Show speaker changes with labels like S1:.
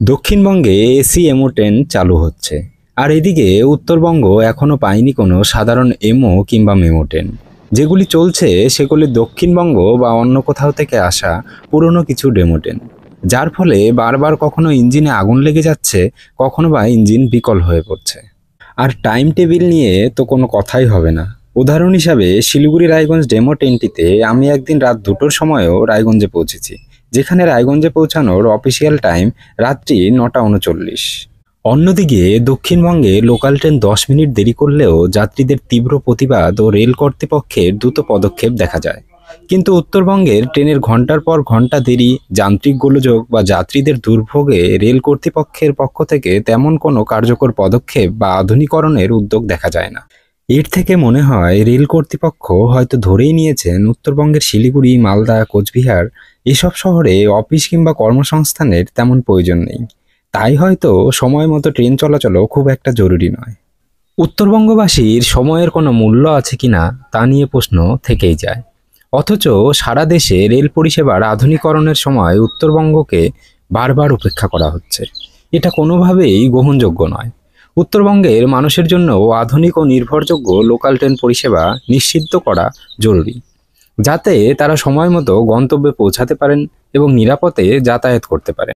S1: দক্ষিণবঙ্গে এসি এমও ট্রেন চালু হচ্ছে, আর এদিকে উত্তরবঙ্গ এখনো পায়নি কোনো সাধারণ এমও কিংবা মেমো ট্রেন। যেগুলি চলছে সেগুলি দক্ষিণবঙ্গ বা অন্য কোথাও থেকে আসা পুরনো কিছু ডেমো ট্রেন, যার ফলে বারবার কখনো ইঞ্জিনে আগুন লেগে যাচ্ছে, কখনো বা ইঞ্জিন বিকল হয়ে পড়ছে। আর টাইম টেবিল নিয়ে তো কোনো কথাই হবে না। উদাহরণ হিসাবে শিলিগুড়ি রায়গঞ্জ ডেমো ট্রেনটিতে আমি একদিন রাত 2টোর সময়ও রায়গঞ্জে পৌঁছেছি, যেখানে রায়গঞ্জে পৌঁছানোর অফিসিয়াল টাইম রাত্রি 9টা 39। অন্যদিকে দক্ষিণবঙ্গে লোকাল ট্রেন 10 মিনিট দেরি করলেও যাত্রীদের তীব্র প্রতিবাদ ও রেল কর্তৃপক্ষের দ্রুত পদক্ষেপ দেখা যায়। কিন্তু উত্তরবঙ্গের ট্রেনের ঘন্টার পর ঘন্টা দেরি, যান্ত্রিক গোলযোগ বা যাত্রীদের দুর্ভোগে রেল কর্তৃপক্ষের পক্ষ থেকে তেমন কোনো কার্যকর পদক্ষেপ বা আধুনিকরণের উদ্যোগ দেখা যায় না। এর থেকে মনে হয় রেল কর্তৃপক্ষ হয়তো ধরেই নিয়েছেন উত্তরবঙ্গের শিলিগুড়ি, মালদা, কোচবিহার এসব শহরে অফিস কিংবা কর্মসংস্থানের তেমন প্রয়োজন নেই। তাই হয়তো সময় মতো ট্রেন চলাচলও খুব একটা জরুরি নয়। উত্তরবঙ্গবাসীর সময়ের কোনো মূল্য আছে কিনা তা নিয়ে প্রশ্ন থেকেই যায়। অথচ সারা দেশে রেল পরিষেবার আধুনিকরণের সময় উত্তরবঙ্গকে বারবার উপেক্ষা করা হচ্ছে। এটা কোনোভাবেই গ্রহণযোগ্য নয়। উত্তরবঙ্গের মানুষের জন্য আধুনিক ও নির্ভরযোগ্য লোকাল ট্রেন পরিষেবা নিশ্চিত করা জরুরি, যাতে তারা সময় মতো গন্তব্যে পৌঁছাতে পারেন এবং নিরাপদে যাতায়াত করতে পারেন।